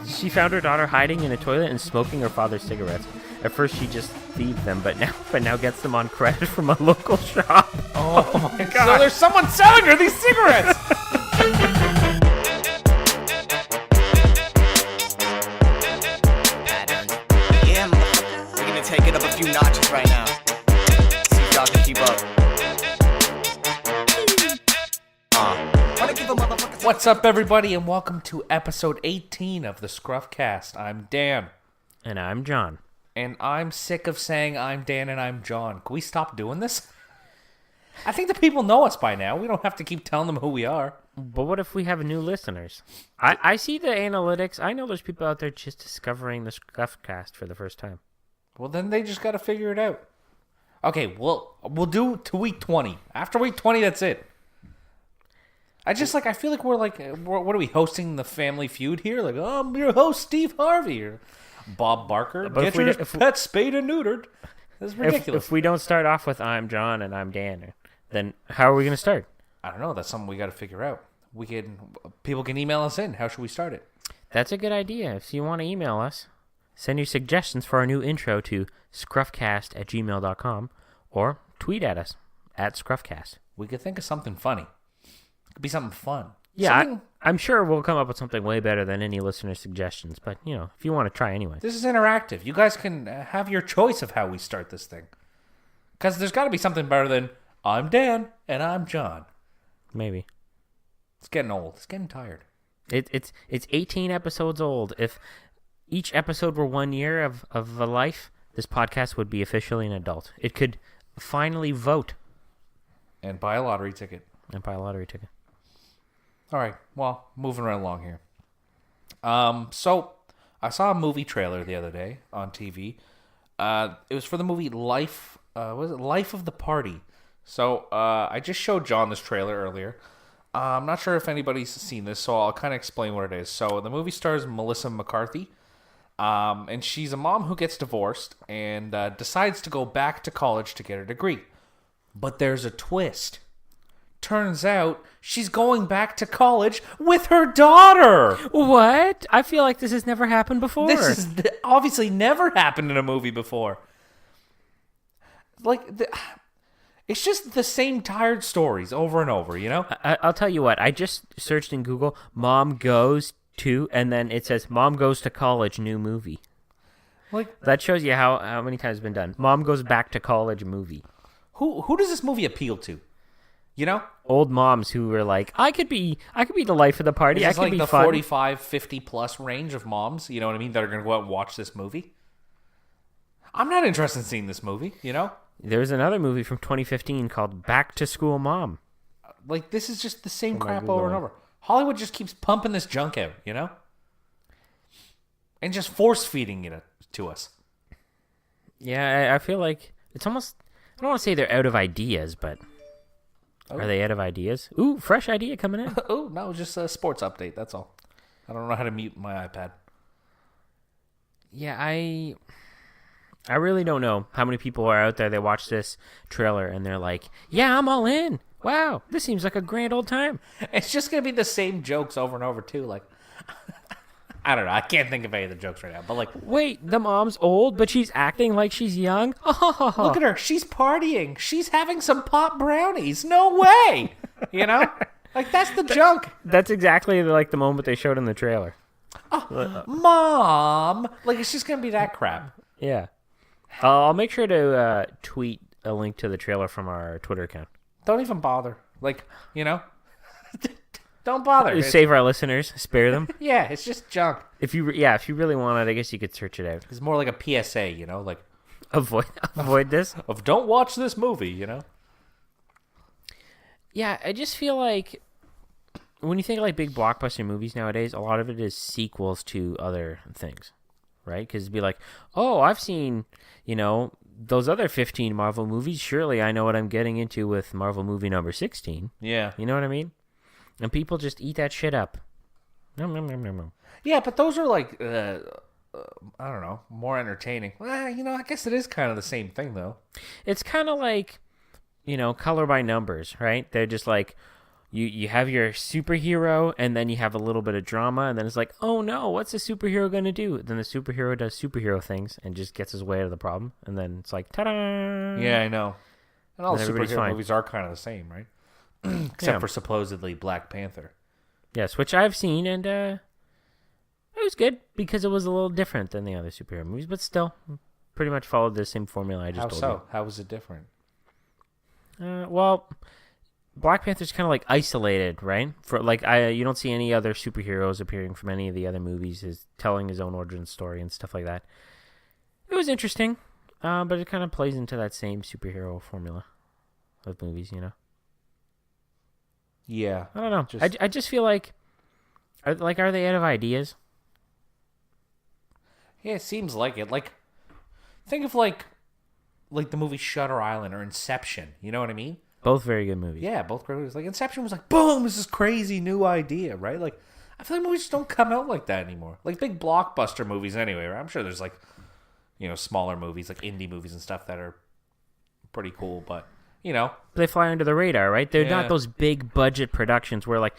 She found her daughter hiding in a toilet and smoking her father's cigarettes. At first, she just thieved them, but now gets them on credit from a local shop. Oh my god! So there's someone selling her these cigarettes. Yeah, we're gonna take it up a few notches right now. See if y'all can keep up. What's up, everybody, and welcome to episode 18 of the ScruffCast. I'm Dan. And I'm John. And I'm sick of saying I'm Dan and I'm John. Can we stop doing this? I think the people know us by now. We don't have to keep telling them who we are. But what if we have new listeners? I see the analytics. I know there's people out there just discovering the ScruffCast for the first time. Well, then they just got to figure it out. Okay, we'll do to week 20. After week 20, that's it. I feel like what are we hosting the Family Feud here? Like, oh, I'm your host, Steve Harvey, or Bob Barker. But get your pet spayed and neutered. That's ridiculous. If we don't start off with I'm John and I'm Dan, then how are we going to start? I don't know. That's something we got to figure out. People can email us in. How should we start it? That's a good idea. If you want to email us, send your suggestions for our new intro to scruffcast@gmail.com or tweet at us at scruffcast. We could think of something funny. It could be something fun. Yeah, I'm sure we'll come up with something way better than any listener suggestions. But, if you want to try anyway. This is interactive. You guys can have your choice of how we start this thing. Because there's got to be something better than I'm Dan and I'm John. Maybe. It's getting old. It's getting tired. It's 18 episodes old. If each episode were 1 year of a life, this podcast would be officially an adult. It could finally vote. And buy a lottery ticket. All right, well, moving right along here. So I saw a movie trailer the other day on TV. It was for the movie Life. Life of the Party? So I just showed John this trailer earlier. I'm not sure if anybody's seen this, so I'll kind of explain what it is. So the movie stars Melissa McCarthy, and she's a mom who gets divorced and decides to go back to college to get her degree. But there's a twist. Turns out she's going back to college with her daughter. What? I feel like this has never happened before. This has obviously never happened in a movie before. It's just the same tired stories over and over, I'll tell you what. I just searched in Google, mom goes to, and then it says, mom goes to college, new movie. That shows you how many times it's been done. Mom goes back to college movie. Who does this movie appeal to? Old moms who were like, I could be the life of the party. I could be the fun. 45, 50 plus range of moms, you know what I mean, that are going to go out and watch this movie. I'm not interested in seeing this movie, There's another movie from 2015 called Back to School Mom. This is just the same crap over and over. Hollywood just keeps pumping this junk out, and just force feeding it to us. Yeah, I feel like it's almost, I don't want to say they're out of ideas, but are they out of ideas? Ooh, fresh idea coming in. Oh, no, just a sports update, that's all. I don't know how to mute my iPad. Yeah, I really don't know how many people are out there that watch this trailer and they're like, yeah, I'm all in. Wow, this seems like a grand old time. It's just going to be the same jokes over and over, too. I don't know. I can't think of any of the jokes right now. But wait, the mom's old, but she's acting like she's young? Look at her. She's partying. She's having some pop brownies. No way. That's the junk. That's exactly the moment they showed in the trailer. Mom. It's just going to be that crap. Yeah. I'll make sure to tweet a link to the trailer from our Twitter account. Don't even bother. Don't bother. Save our listeners. Spare them. Yeah, it's just junk. If you really want it, I guess you could search it out. It's more like a PSA, avoid this. Of don't watch this movie, Yeah, I just feel like when you think of big blockbuster movies nowadays, a lot of it is sequels to other things, right? Because it'd be like, oh, I've seen, those other 15 Marvel movies. Surely I know what I'm getting into with Marvel movie number 16. Yeah. You know what I mean? And people just eat that shit up. Yeah, but those are I don't know, more entertaining. Well, I guess it is kind of the same thing, though. It's kind of like, color by numbers, right? They're just like, you have your superhero, and then you have a little bit of drama, and then it's like, oh no, what's the superhero going to do? Then the superhero does superhero things and just gets his way out of the problem, and then it's like, ta-da! Yeah, I know. And all And everybody's superhero fine. movies are kind of the same, right? Except for supposedly Black Panther. Yes, which I've seen, and it was good because it was a little different than the other superhero movies, but still pretty much followed the same formula I just How told so? How was it different? you. Well, Black Panther's kind of like isolated, right? For like, you don't see any other superheroes appearing from any of the other movies. Is telling his own origin story and stuff like that. It was interesting, but it kind of plays into that same superhero formula of movies, you know. Yeah. I don't know. I just feel like, are they out of ideas? Yeah, it seems like it. Like, think of like the movie Shutter Island or Inception. You know what I mean? Both very good movies. Yeah, both great movies. Like Inception was like, boom, this is crazy new idea, right? Like, I feel like movies just don't come out like that anymore. Like big blockbuster movies, anyway. Right? I'm sure there's like, smaller movies like indie movies and stuff that are pretty cool, but They fly under the radar, right? They're Yeah. not those big budget productions where like,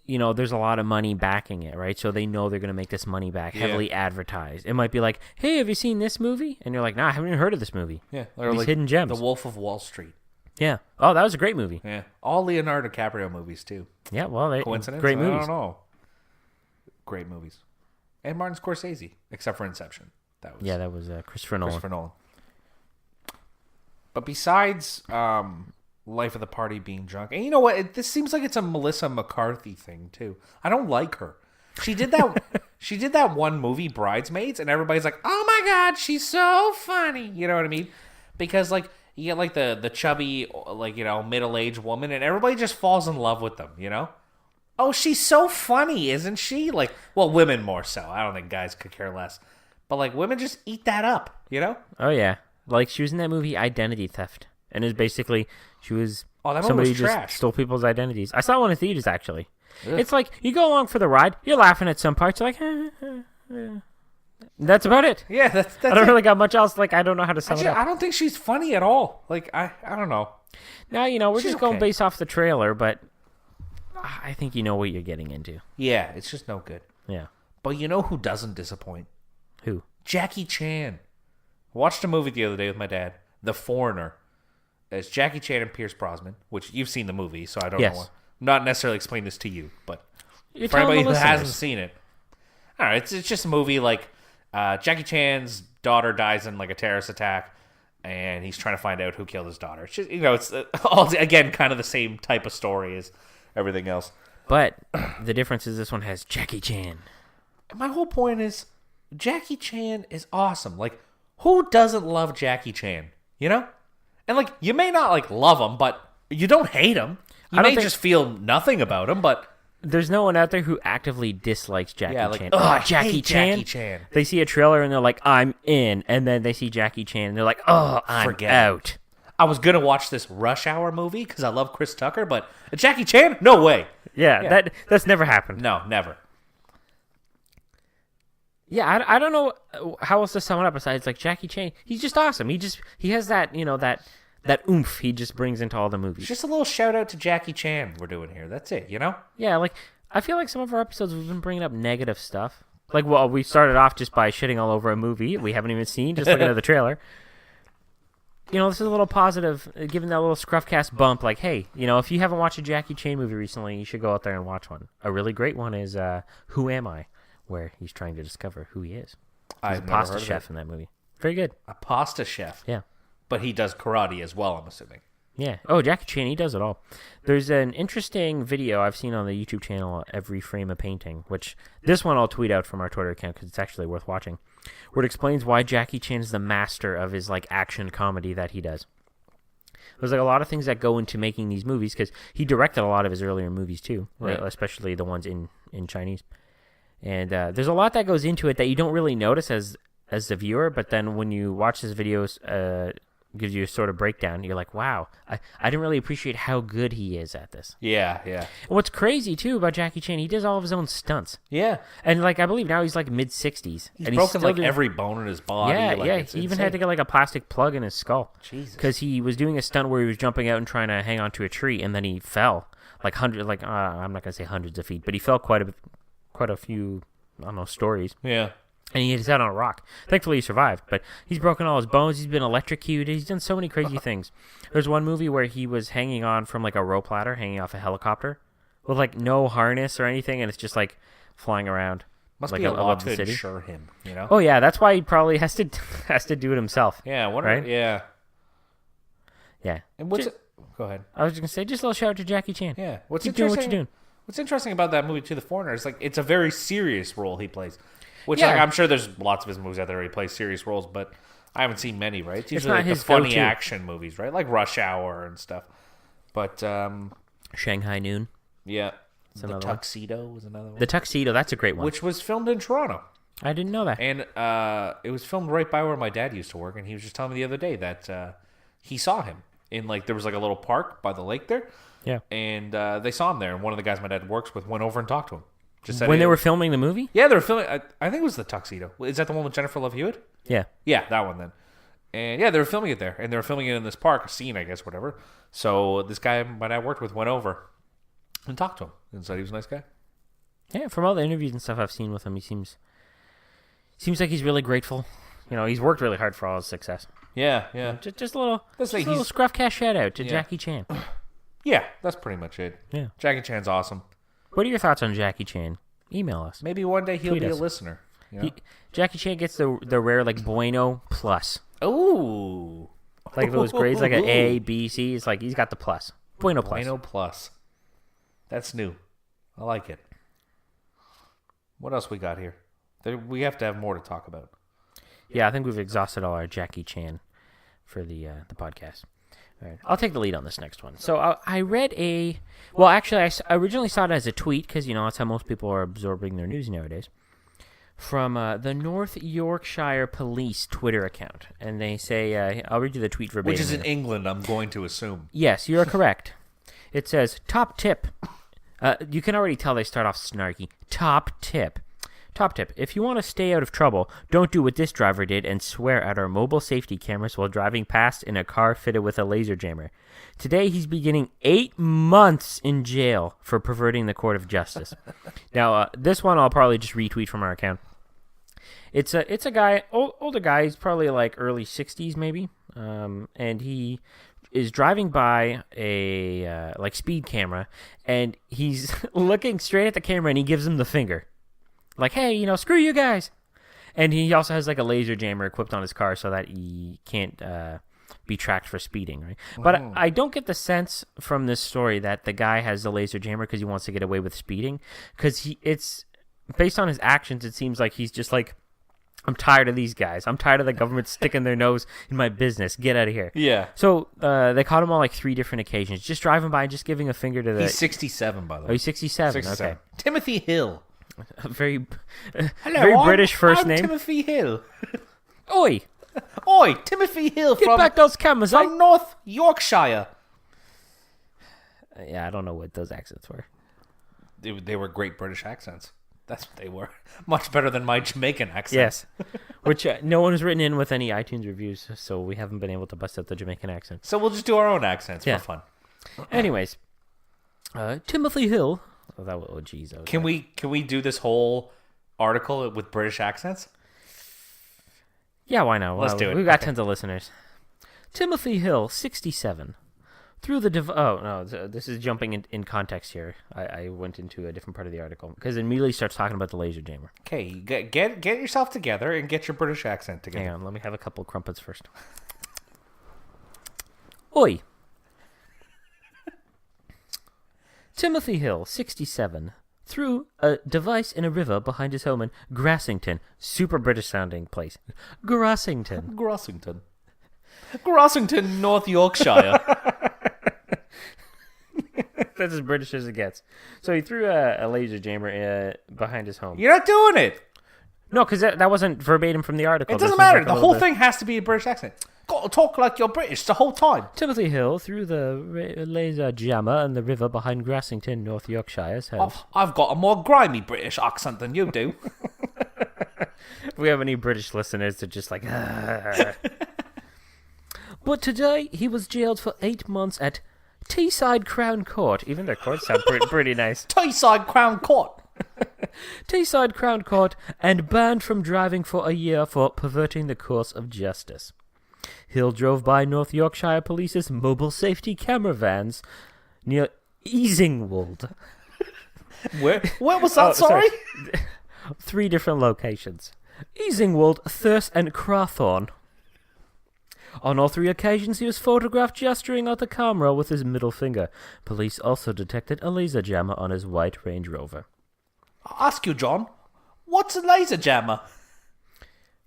there's a lot of money backing it, right? So they know they're going to make this money back, heavily advertised. It might be like, hey, have you seen this movie? And you're like, nah, I haven't even heard of this movie. yeah, or These like hidden gems. The Wolf of Wall Street. Yeah. Oh, that was a great movie. Yeah, all Leonardo DiCaprio movies too. Yeah, well, Coincidence? great I movies. don't know. Great movies, and Martin Scorsese, except for Inception. That was Christopher Nolan. Christopher Nolan. But besides Life of the Party being drunk, and you know what? This seems like it's a Melissa McCarthy thing too. I don't like her. She did that. She did that one movie, Bridesmaids, and everybody's like, "Oh my god, she's so funny." You know what I mean? Because like you get like the chubby, like middle-aged woman, and everybody just falls in love with them. Oh, she's so funny, isn't she? Like, well, women more so. I don't think guys could care less, but like women just eat that up. Oh, yeah. Like, she was in that movie Identity Theft. And it was basically, she was that movie somebody was who just trash. stole people's identities. I saw one in theaters, actually. Ugh. It's like, you go along for the ride, you're laughing at some parts, you're like, That's about it. Yeah, that's I don't it. really got much else. Like, I don't know how to sum it up. I don't think she's funny at all. Like, I don't know. Now, we're She's just going okay. based off the trailer, but I think you know what you're getting into. Yeah, it's just no good. Yeah. But you know who doesn't disappoint? Who? Jackie Chan. I watched a movie the other day with my dad, The Foreigner. It's Jackie Chan and Pierce Brosnan, which you've seen the movie, so I don't Yes. know. I'm not necessarily explain this to you, but You're for telling anybody the who listeners. hasn't seen it, all right, it's just a movie like Jackie Chan's daughter dies in like a terrorist attack, and he's trying to find out who killed his daughter. It's just, it's all again kind of the same type of story as everything else. But the difference is this one has Jackie Chan. My whole point is Jackie Chan is awesome. Like, who doesn't love Jackie Chan? And like, you may not like love him, but you don't hate him. You I don't may think- just feel nothing about him, but There's no one out there who actively dislikes Jackie Yeah, like, Chan. "Ugh, I Jackie hate Chan? Jackie Chan." They see a trailer and they're like, I'm in. And then they see Jackie Chan and they're like, oh, I'm Forget it. out. I was gonna watch this Rush Hour movie because I love Chris Tucker, but Jackie Chan, no way. Yeah, that's never happened. No, never. Yeah, I don't know how else to sum it up besides like Jackie Chan. He's just awesome. He has that, that oomph he just brings into all the movies. Just a little shout out to Jackie Chan we're doing here. That's it, Yeah, like I feel like some of our episodes we've been bringing up negative stuff. Like, well, we started off just by shitting all over a movie we haven't even seen, just looking at the trailer. This is a little positive, giving that little ScruffCast bump. Like, hey, if you haven't watched a Jackie Chan movie recently, you should go out there and watch one. A really great one is Who Am I? Where he's trying to discover who he is. He's I've a never pasta heard of chef it. in that movie. Very good. A pasta chef. Yeah. But he does karate as well, I'm assuming. Yeah. Oh, Jackie Chan, he does it all. There's an interesting video I've seen on the YouTube channel, Every Frame a Painting, which this one I'll tweet out from our Twitter account because it's actually worth watching, where it explains why Jackie Chan is the master of his like action comedy that he does. There's like a lot of things that go into making these movies because he directed a lot of his earlier movies too, Right. especially the ones in Chinese. And there's a lot that goes into it that you don't really notice as the viewer, but then when you watch his videos, gives you a sort of breakdown. You're like, wow, I didn't really appreciate how good he is at this. Yeah. And what's crazy too about Jackie Chan, he does all of his own stunts. Yeah. And like I believe now he's like mid-60s. He's and broken still like doing- every bone in his body. Yeah, like, yeah. it's He even insane. had to get like a plastic plug in his skull. Jesus. Because he was doing a stunt where he was jumping out and trying to hang onto a tree, and then he fell. like I'm not gonna say hundreds of feet, but he fell quite a few, I don't know, stories. Yeah. And he hit his head on a rock. Thankfully, he survived, but he's broken all his bones. He's been electrocuted. He's done so many crazy things. There's one movie where he was hanging on from like a rope ladder, hanging off a helicopter, with like no harness or anything, and it's just like flying around. Must like be a lot above the to city. insure him, you know? Oh yeah, that's why he probably has to do it himself. Yeah, right? Yeah. Yeah. And what's it? Go ahead. I was just gonna say, just a little shout out to Jackie Chan. Yeah. What's Keep doing what interesting? you're doing. What's interesting about that movie, too, The Foreigner, is like it's a very serious role he plays. Which, Yeah. like, I'm sure there's lots of his movies out there where he plays serious roles, but I haven't seen many, right? It's usually not like the his funny go-to. action movies, right? Like Rush Hour and stuff. But Shanghai Noon. yeah, The another one. Tuxedo was another one, The Tuxedo, that's a great one. which was filmed in Toronto. I didn't know that. And it was filmed right by where my dad used to work, and he was just telling me the other day that he saw him in like there was like a little park by the lake there, Yeah. and they saw him there. And one of the guys my dad works with went over and talked to him. Just said When they hey, were filming the movie? yeah, they were filming. I think it was The Tuxedo. Is that the one with Jennifer Love Hewitt? Yeah. Yeah, that one then. And yeah, they were filming it there, and they were filming it in this park, a scene, I guess, whatever. So this guy my dad worked with went over and talked to him and said he was a nice guy. Yeah, from all the interviews and stuff I've seen with him, he seems like he's really grateful. You know, he's worked really hard for all his success. Yeah, yeah, Just a little, Let's say little he's- ScruffCast shout out to Yeah. Jackie Chan. yeah. That's pretty much it. Yeah. Jackie Chan's awesome. What are your thoughts on Jackie Chan? Email us. Maybe one day he'll Tweet be us. a listener. You know? Jackie Chan gets the rare like Bueno plus. Ooh, Like if it was grades like an A, B, C, it's like he's got the plus. Bueno plus. Bueno Plus. That's new. I like it. What else we got here? We have to have more to talk about. Yeah, I think we've exhausted all our Jackie Chan for the podcast. All right, I'll take the lead on this next one. So I read well, actually, I originally saw it as a tweet because, you know, that's how most people are absorbing their news nowadays, from the North Yorkshire Police Twitter account. And they say, I'll read you the tweet verbatim. Which is in here. England, I'm going to assume. Yes, you're correct. It says, top tip. You can already tell they start off snarky. Top tip. Top tip. If you want to stay out of trouble, don't do what this driver did and swear at our mobile safety cameras while driving past in a car fitted with a laser jammer. Today, he's beginning 8 months in jail for perverting the court of justice. Now, this one I'll probably just retweet from our account. It's a guy, older guy. He's probably like early 60s maybe, and he is driving by a like speed camera, and he's looking straight at the camera, and he gives him the finger. Like, hey, you know, screw you guys. And he also has like a laser jammer equipped on his car so that he can't be tracked for speeding, right? But I don't get the sense from this story that the guy has the laser jammer because he wants to get away with speeding. Because it's based on his actions, it seems like he's just like, I'm tired of these guys. I'm tired of the government sticking their nose in my business. Get out of here. Yeah. So they caught him on like 3 different occasions, just driving by and just giving a finger to the. He's 67, by the way. Oh, he's 67. 67. Okay. Timothy Hill. Very, Hello, very British 1st I'm name. Timothy Hill. Oi! Oi, Timothy Hill Get from, back those cameras, from North Yorkshire. Yeah, I don't know what those accents were. They were great British accents. That's what they were. Much better than my Jamaican accent. Yes. Which no one has written in with any iTunes reviews, so we haven't been able to bust out the Jamaican accent. So we'll just do our own accents Yeah. for fun. Anyways, Timothy Hill. Oh, geez. Can we do this whole article with British accents? Yeah, why not? Let's do it. We've got Okay. tons of listeners. Timothy Hill, 67. Through the oh no, this is jumping in context here. I went into a different part of the article because it immediately starts talking about the laser jammer. Okay, get yourself together and get your British accent together. Hang on, let me have a couple crumpets first. Oi! Timothy Hill, 67, threw a device in a river behind his home in Grassington. Super British sounding place. Grassington. Grossington, North Yorkshire. That's as British as it gets. So he threw a laser jammer behind his home. You're not doing it. No, because that wasn't verbatim from the article. It This doesn't was matter. like a The little whole bit- thing has to be a British accent. Got to talk like you're British the whole time. Timothy Hill threw the laser jammer in the river behind Grassington, North Yorkshire's house. I've got a more grimy British accent than you do. If we have any British listeners that just like... But today, he was jailed for 8 months at Teesside Crown Court. Even their courts sound pretty nice. Teesside Crown Court. Teesside Crown Court, and banned from driving for a year for perverting the course of justice. Hill drove by North Yorkshire Police's mobile safety camera vans near Easingwold. Where was that, sorry? 3 different locations. Easingwold, Thirst, and Crawthorne. On all 3 occasions, he was photographed gesturing at the camera with his middle finger. Police also detected a laser jammer on his white Range Rover. I'll ask you, John, what's a laser jammer?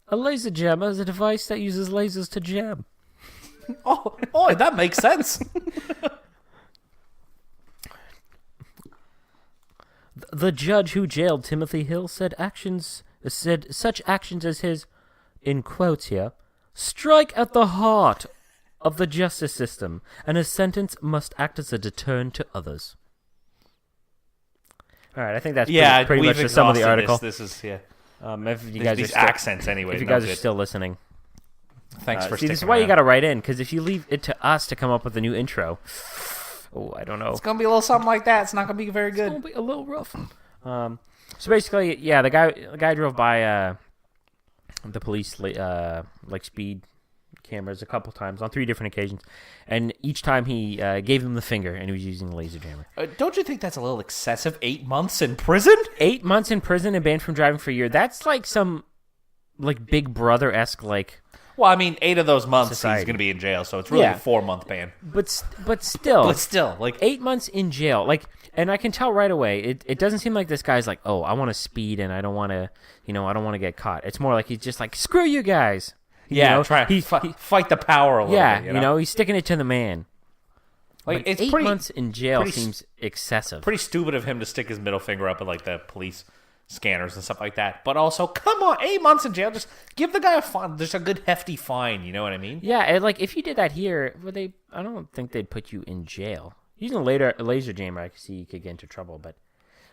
A laser jammer is a device that uses lasers to jam. Oh, that makes sense. The judge who jailed Timothy Hill said such actions as his, in quotes here, strike at the heart of the justice system, and his sentence must act as a deterrent to others. All right, I think that's pretty much the sum of the article. This is if you guys these are still, accents anyway. if you guys are still listening, Thanks for sticking this is why around. you got to write in, because if you leave it to us to come up with a new intro, I don't know. It's gonna be a little something like that. It's not gonna be very good. It's gonna be a little rough. So basically, yeah, the guy drove by the police speed cameras a couple times on 3 different occasions, and each time he gave them the finger, and he was using a laser jammer. Don't you think that's a little excessive? 8 months in prison? 8 months in prison and banned from driving for a year. That's like some Big Brother-esque Well, I mean, 8 of those months Society. he's going to be in jail, so it's really a 4-month ban. But still, 8 months in jail, and I can tell right away. It doesn't seem like this guy's like, oh, I want to speed and I don't want to, I don't want to get caught. It's more like he's just like, screw you guys. Fight the power a little bit. Yeah, he's sticking it to the man. Like, but it's 8 months in jail seems excessive. Pretty stupid of him to stick his middle finger up at the police scanners and stuff like that. But also, come on, 8 months in jail. Just give the guy a fine. Just a good hefty fine. You know what I mean? Yeah, and if you did that here, I don't think they'd put you in jail. Using a laser jammer, I could see you could get into trouble, but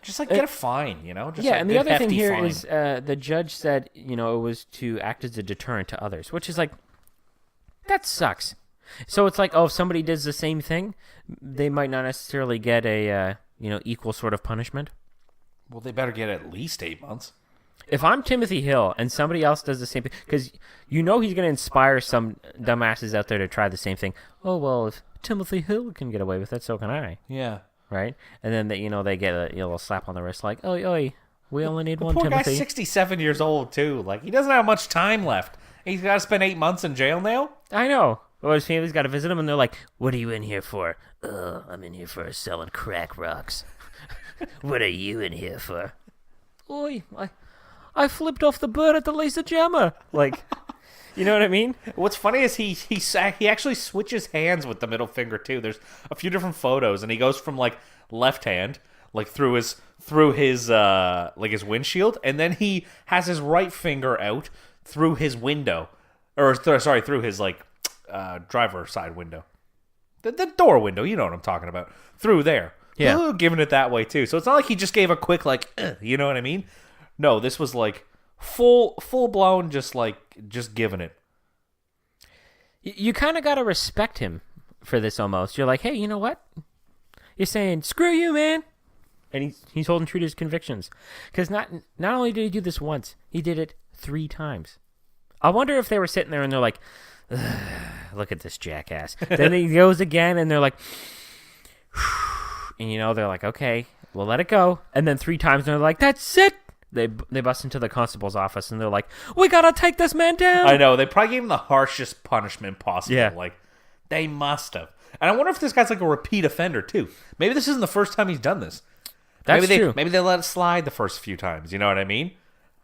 just get a fine. Just and the other thing here fine. is the judge said it was to act as a deterrent to others, which is that sucks. So it's if somebody does the same thing, they might not necessarily get a equal sort of punishment. Well, they better get at least 8 months. If I'm Timothy Hill and somebody else does the same thing, because he's going to inspire some dumbasses out there to try the same thing. Oh, well, if Timothy Hill can get away with it, so can I. Yeah. Right? And then they get a little slap on the wrist like, oi, we only need one poor Timothy. guy's 67 years old, too. He doesn't have much time left. He's got to spend 8 months in jail now? I know. Well, his family's got to visit him, and they're like, what are you in here for? I'm in here for selling crack rocks. What are you in here for? Oi, I flipped off the bird at the laser jammer. You know what I mean? What's funny is he actually switches hands with the middle finger too. There's a few different photos, and he goes from left hand, through his his windshield, and then he has his right finger out through his window, through his driver side window, the door window. You know what I'm talking about? Through there. Yeah, giving it that way too. So it's not like he just gave a quick you know what I mean? No, this was full blown, just giving it. You kind of got to respect him for this almost. You're like, hey, you know what? You're saying, screw you, man. And he's holding true to his convictions. Because not only did he do this once, he did it 3 times. I wonder if they were sitting there and they're like, look at this jackass. Then he goes again and they're like, and they're like, okay, we'll let it go. And then 3 times they're like, that's it. They bust into the constable's office and they're like, we gotta take this man down. I know, they probably gave him the harshest punishment possible. Yeah. They must have. And I wonder if this guy's a repeat offender too. Maybe this isn't the first time he's done this. That's true. Maybe they let it slide the first few times. You know what I mean?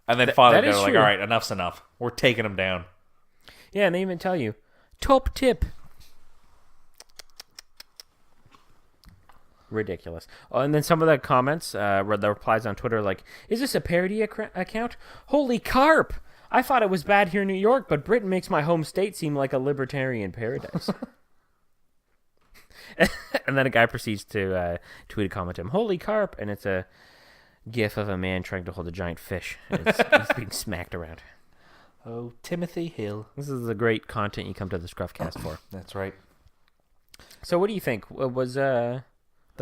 And then finally they're like, all right, enough's enough. We're taking him down. Yeah, and they even tell you, top tip. Ridiculous. Oh, and then some of the comments, the replies on Twitter, is this a parody account? Holy carp! I thought it was bad here in New York, but Britain makes my home state seem like a libertarian paradise. And then a guy proceeds to tweet a comment to him, holy carp! And it's a gif of a man trying to hold a giant fish. It's being smacked around. Oh, Timothy Hill. This is the great content you come to the ScruffCast for. That's right. So what do you think? Was the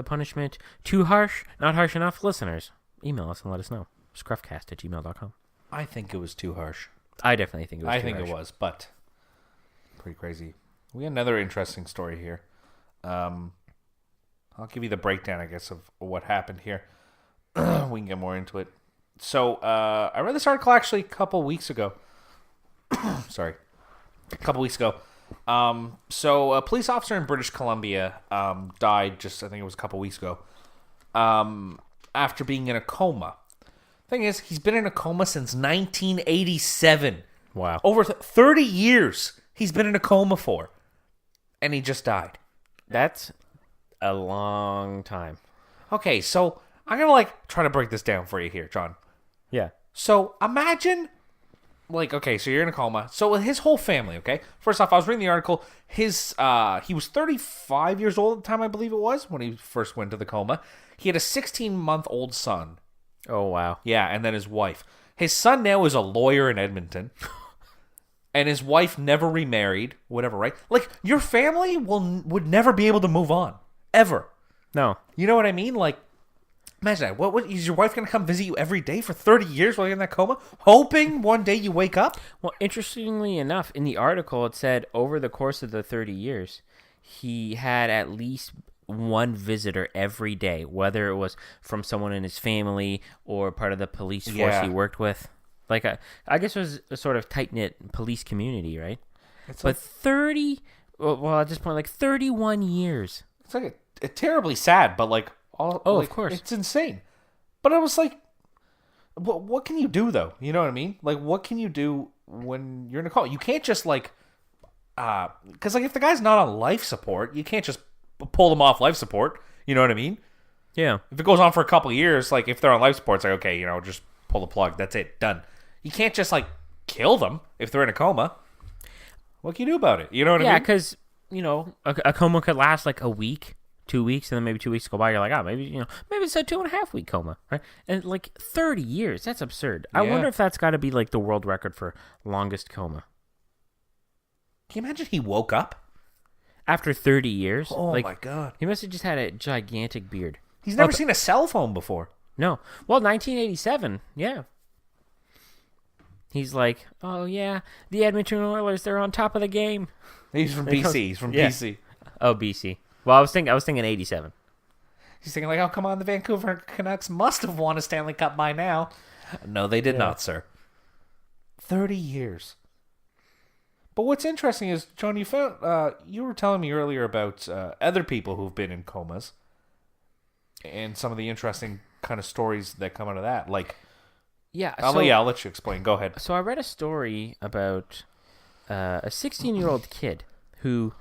punishment too harsh? Not harsh enough? Listeners, email us and let us know. ScruffCast@gmail.com. I think it was too harsh. I definitely think it was I too think harsh. it was, but pretty crazy. We got another interesting story here. I'll give you the breakdown, I guess, of what happened here. We can get more into it. So, I read this article actually a couple weeks ago. Sorry. A couple weeks ago. So, a police officer in British Columbia died just, I think it was a couple weeks ago, after being in a coma. Thing is, he's been in a coma since 1987. Wow. Over 30 years he's been in a coma for. And he just died. That's a long time. Okay, so I'm going to try to break this down for you here, John. Yeah. So imagine, okay, so you're in a coma. So with his whole family, okay? First off, I was reading the article. He was 35 years old at the time, I believe it was, when he first went to the coma. He had a 16-month-old son. Oh, wow. Yeah, and then his wife. His son now is a lawyer in Edmonton. And his wife never remarried, whatever, right? Your family would never be able to move on. Ever. No. You know what I mean? Imagine that. What is your wife going to come visit you every day for 30 years while you're in that coma? Hoping one day you wake up? Well, interestingly enough, in the article, it said over the course of the 30 years, he had at least one visitor every day, whether it was from someone in his family or part of the police force he worked with. I guess it was a sort of tight-knit police community, right? But 30, well, at this point, 31 years. It's a terribly sad, but of course. It's insane. But I was what can you do, though? You know what I mean? What can you do when you're in a coma? You can't just, because, if the guy's not on life support, you can't just pull them off life support. You know what I mean? Yeah. If it goes on for a couple of years, if they're on life support, it's okay, just pull the plug. That's it. Done. You can't just, kill them if they're in a coma. What can you do about it? You know what I mean? Yeah, because, a coma could last, a week, 2 weeks, and then maybe 2 weeks go by, you're like, maybe it's a 2.5-week coma, right? And, 30 years, that's absurd. I wonder if that's got to be, the world record for longest coma. Can you imagine he woke up? After 30 years? Oh, my God. He must have just had a gigantic beard. He's never seen a cell phone before. No. Well, 1987, yeah. He's like, oh, yeah, the Edmonton Oilers, they're on top of the game. He's from BC. He's from BC. Oh, BC. Well, I was thinking 87. He's thinking, oh, come on, the Vancouver Canucks must have won a Stanley Cup by now. No, they did not, sir. 30 years. But what's interesting is, John, you were telling me earlier about other people who've been in comas and some of the interesting kind of stories that come out of that. Yeah, I'll let you explain. Go ahead. So I read a story about a 16-year-old kid who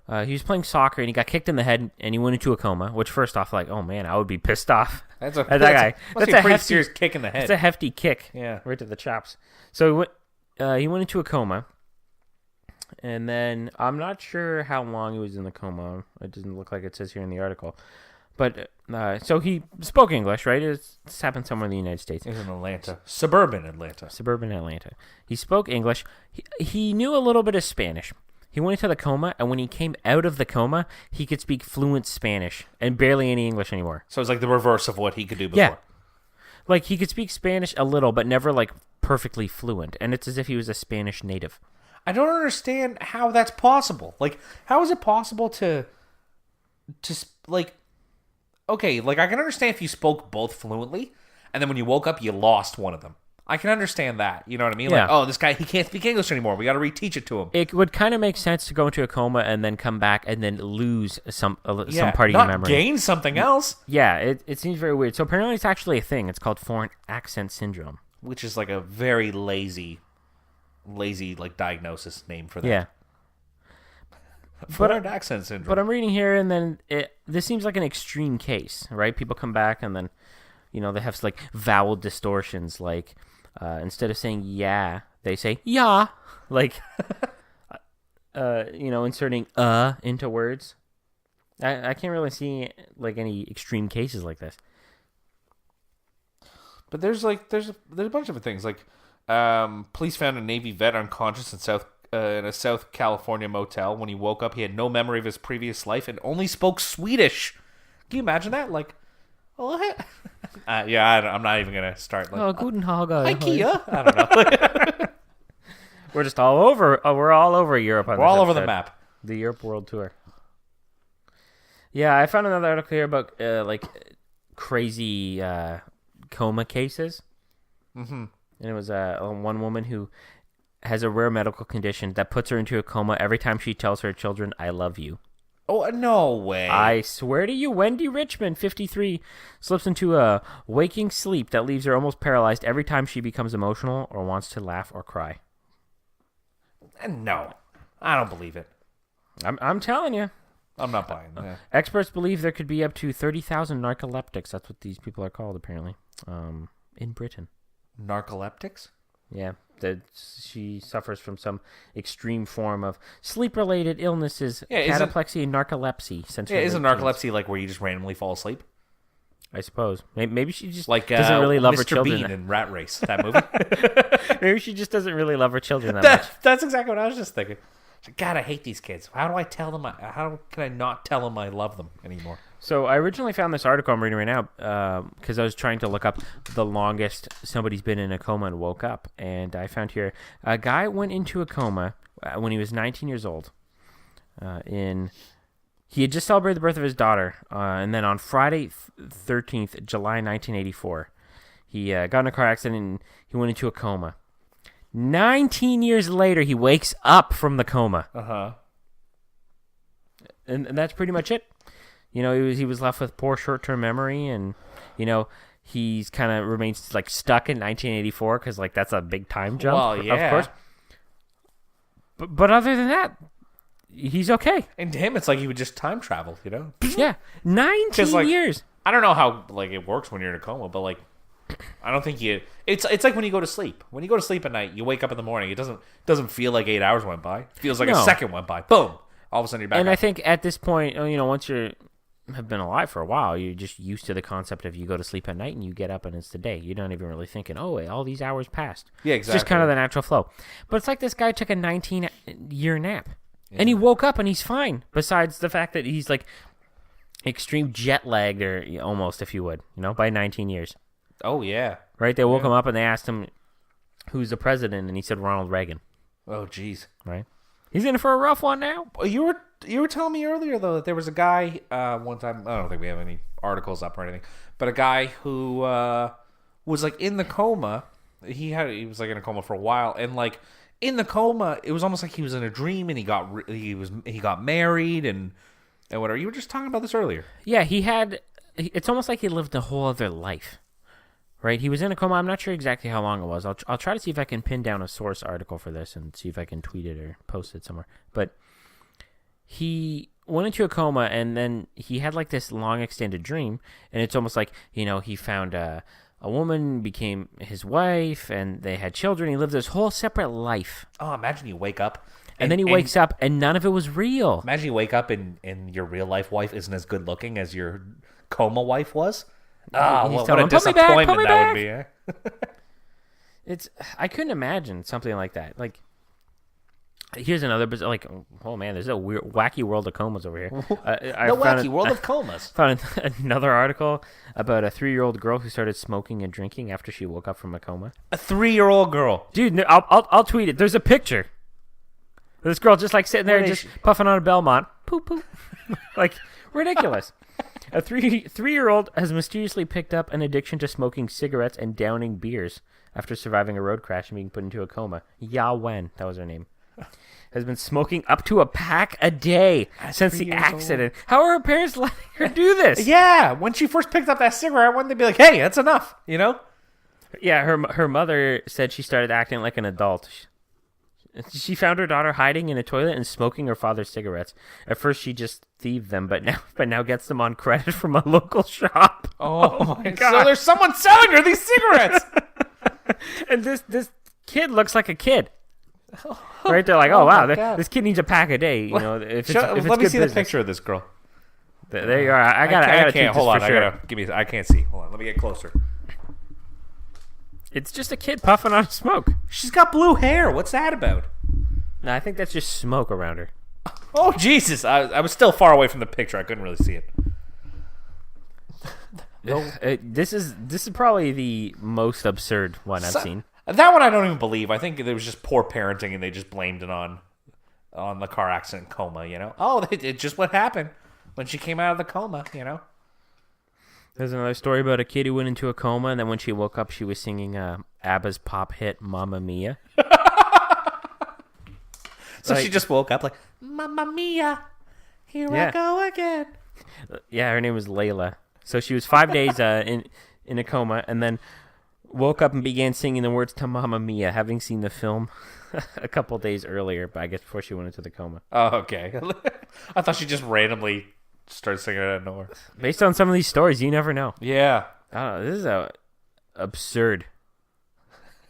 he was playing soccer and he got kicked in the head and he went into a coma. Which, first off, oh man, I would be pissed off. That's at that guy. That's a pretty serious kick in the head. It's a hefty kick. Yeah, right to the chops. So he went into a coma, and then I'm not sure how long he was in the coma. It doesn't look like it says here in the article. But, so he spoke English, right? This happened somewhere in the United States. He's in Atlanta. Suburban Atlanta. He spoke English. He knew a little bit of Spanish. He went into the coma, and when he came out of the coma, he could speak fluent Spanish and barely any English anymore. So it's the reverse of what he could do before. Yeah. He could speak Spanish a little, but never, perfectly fluent. And it's as if he was a Spanish native. I don't understand how that's possible. How is it possible to okay, I can understand if you spoke both fluently, and then when you woke up, you lost one of them. I can understand that. You know what I mean? Yeah. This guy, he can't speak English anymore. We got to reteach it to him. It would kind of make sense to go into a coma and then come back and then lose some part of your memory. Gain something else. Yeah, it seems very weird. So apparently it's actually a thing. It's called foreign accent syndrome. Which is a very lazy diagnosis name for that. Yeah. Foreign accent syndrome. But I'm reading here, and then this seems like an extreme case, right? People come back, and then, they have vowel distortions, instead of saying yeah, they say yeah, inserting into words. I can't really see any extreme cases like this. But there's a bunch of things police found a Navy vet unconscious in South in a South California motel. When he woke up, he had no memory of his previous life and only spoke Swedish. Can you imagine that? Like, oh, I'm not even gonna start. Like, Guten Tag. IKEA. I don't know. We're just all over. We're all over Europe. We're all over the map. The Europe World Tour. Yeah, I found another article here about like crazy coma cases. Mm-hmm. And it was one woman who has a rare medical condition that puts her into a coma every time she tells her children, "I love you." Oh, no way. I swear to you, Wendy Richmond, 53, slips into a waking sleep that leaves her almost paralyzed every time she becomes emotional or wants to laugh or cry. No, I don't believe it. I'm telling you. I'm not buying that. Experts believe there could be up to 30,000 narcoleptics. That's what these people are called, apparently, in Britain. Narcoleptics? Yeah, that she suffers from some extreme form of sleep-related illnesses, cataplexy and narcolepsy. Isn't narcolepsy like where you just randomly fall asleep? I suppose. Maybe she just like doesn't really love Mr. her children. Bean in Rat Race, that movie. Maybe she just doesn't really love her children that much. That's exactly what I was just thinking. God, I hate these kids. How do I tell them? How can I not tell them I love them anymore? So I originally found this article I'm reading right now because I was trying to look up the longest somebody's been in a coma and woke up. And I found here a guy went into a coma when he was 19 years old. He had just celebrated the birth of his daughter. And then on Friday 13th, July 1984, he got in a car accident and he went into a coma. 19 years later, he wakes up from the coma. Uh-huh. And that's pretty much it. You know, he was left with poor short-term memory, and, you know, he's kind of remains, like, stuck in 1984, because, like, that's a big time jump, well, yeah. of course. But other than that, he's okay. And to him, it's like he would just time travel, you know? Yeah, 19 years. I don't know how, like, it works when you're in a coma, but, like, I don't think it's like when you go to sleep. When you go to sleep at night, you wake up in the morning. It doesn't feel like 8 hours went by. It feels like a second went by. Boom. All of a sudden you're back. And up. I think at this point, you know, once you have been alive for a while, you're just used to the concept of you go to sleep at night and you get up and it's the day. You're not even really thinking, oh, wait, all these hours passed. Yeah, exactly. It's just kind of the natural flow. But it's like this guy took a 19-year nap. Yeah. And he woke up and he's fine. Besides the fact that he's like extreme jet lagged, or almost, if you would, you know, by 19 years. Oh, yeah. Right? They woke him up and they asked him who's the president, and he said Ronald Reagan. Oh, jeez. Right? He's in for a rough one now. You were telling me earlier, though, that there was a guy one time, I don't think we have any articles up or anything, but a guy who was, like, in the coma. He was, like, in a coma for a while, and, like, in the coma, it was almost like he was in a dream, and he got married, and whatever. You were just talking about this earlier. Yeah, it's almost like he lived a whole other life. Right, he was in a coma. I'm not sure exactly how long it was. I'll try to see if I can pin down a source article for this and see if I can tweet it or post it somewhere. But he went into a coma, and then he had like this long extended dream, and it's almost like, you know, he found a woman, became his wife, and they had children. He lived this whole separate life. Oh, imagine you wake up. And then he wakes up, and none of it was real. Imagine you wake up, and your real life wife isn't as good looking as your coma wife was. What a disappointment that would be. Eh? I couldn't imagine something like that. Like, here's another, like, oh man, there's a weird, wacky world of comas over here. World of comas. Found another article about a 3-year-old girl who started smoking and drinking after she woke up from a coma. A 3-year-old girl, dude. I'll tweet it. There's a picture. This girl just like sitting there, just puffing on a Belmont, poop poop, like ridiculous. A 3-year-old has mysteriously picked up an addiction to smoking cigarettes and downing beers after surviving a road crash and being put into a coma. Ya Wen, that was her name, has been smoking up to a pack a day since the accident. How are her parents letting her do this? Yeah, when she first picked up that cigarette, wouldn't they be like, hey, that's enough, you know? Yeah, her mother said she started acting like an adult. She found her daughter hiding in a toilet and smoking her father's cigarettes. At first, she just thieved them, but now gets them on credit from a local shop. Oh my God! So there's someone selling her these cigarettes. And this kid looks like a kid. Right? They're like, oh wow, this kid needs a pack a day. You know, if it's let me see business. The picture of this girl. There you are. I gotta hold on. Sure. I can't see. Hold on. Let me get closer. It's just a kid puffing on smoke. She's got blue hair. What's that about? No, I think that's just smoke around her. Oh, Jesus. I was still far away from the picture. I couldn't really see it. No. This is probably the most absurd one I've seen. That one I don't even believe. I think it was just poor parenting, and they just blamed it on the car accident coma, you know? Oh, it's just what happened when she came out of the coma, you know? There's another story about a kid who went into a coma, and then when she woke up, she was singing ABBA's pop hit, Mamma Mia. So she just woke up like, Mamma Mia, here I go again. Yeah, her name was Layla. So she was 5 days in a coma, and then woke up and began singing the words to Mamma Mia, having seen the film a couple days earlier, but I guess before she went into the coma. Oh, okay. I thought she just randomly started singing it out of nowhere. Based on some of these stories, you never know. Yeah. I don't know. This is absurd.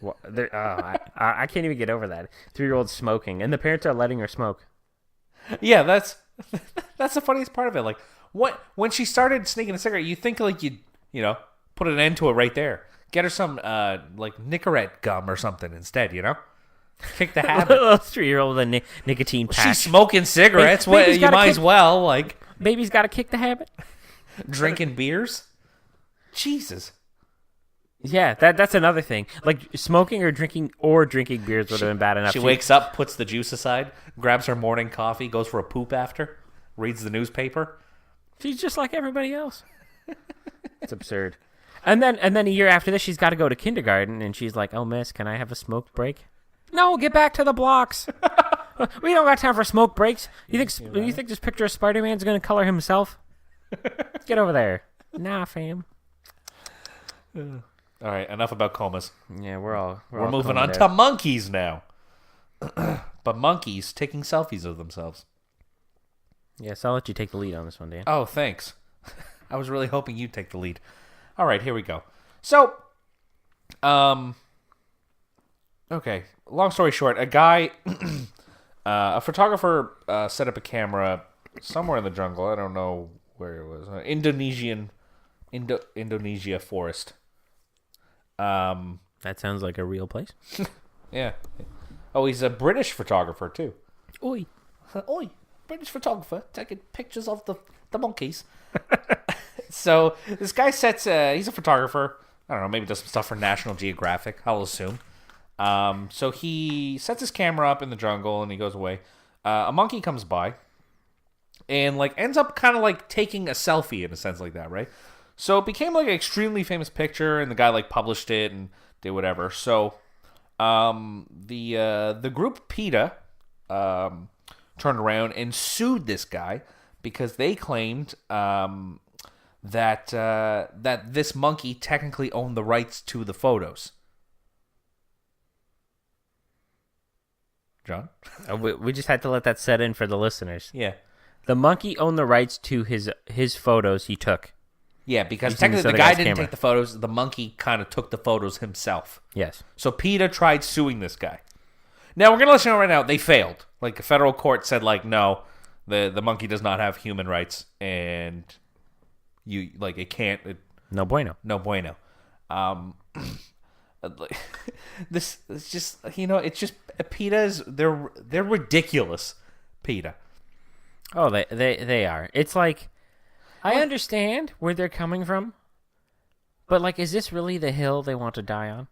I can't even get over that. 3-year-old smoking, and the parents are letting her smoke. Yeah, that's the funniest part of it. Like, when she started sneaking a cigarette, you think like you know, put an end to it right there. Get her some like Nicorette gum or something instead, you know? Kick the habit. A 3-year-old with a nicotine patch. She's smoking cigarettes. You might as well, like... Baby's got to kick the habit. Drinking beers? Jesus. Yeah, that's another thing. Like, smoking or drinking beers would have been bad enough. She wakes up, puts the juice aside, grabs her morning coffee, goes for a poop after, reads the newspaper. She's just like everybody else. It's absurd. And then a year after this, she's got to go to kindergarten, and she's like, "Oh, miss, can I have a smoke break?" No, get back to the blocks. We don't got time for smoke breaks. You think this picture of Spider-Man's going to color himself? Get over there. Nah, fam. All right, enough about comas. Yeah, we're moving on to monkeys now. But monkeys taking selfies of themselves. Yes, I'll let you take the lead on this one, Dan. Oh, thanks. I was really hoping you'd take the lead. All right, here we go. So, okay, long story short, a guy, a photographer set up a camera somewhere in the jungle. I don't know where it was. Indonesia forest. That sounds like a real place. Yeah. Oh, he's a British photographer, too. Oi. Oi. British photographer taking pictures of the monkeys. So this guy he's a photographer. I don't know, maybe does some stuff for National Geographic, I'll assume. So he sets his camera up in the jungle and he goes away. A monkey comes by and like ends up kind of like taking a selfie in a sense like that, right? So it became like an extremely famous picture and the guy like published it and did whatever. So the group PETA turned around and sued this guy because they claimed that this monkey technically owned the rights to the photos. John? We just had to let that set in for the listeners. Yeah. The monkey owned the rights to his photos he took. Yeah, because technically the guy didn't take the photos. The monkey kind of took the photos himself. Yes. So PETA tried suing this guy. Now, we're going to let you know right now, they failed. Like, a federal court said, like, no, the monkey does not have human rights, and it can't. No bueno. No bueno. This is just, it's just, PETA's, they're ridiculous, PETA. Oh, they are. It's like, I understand where they're coming from, but like, is this really the hill they want to die on?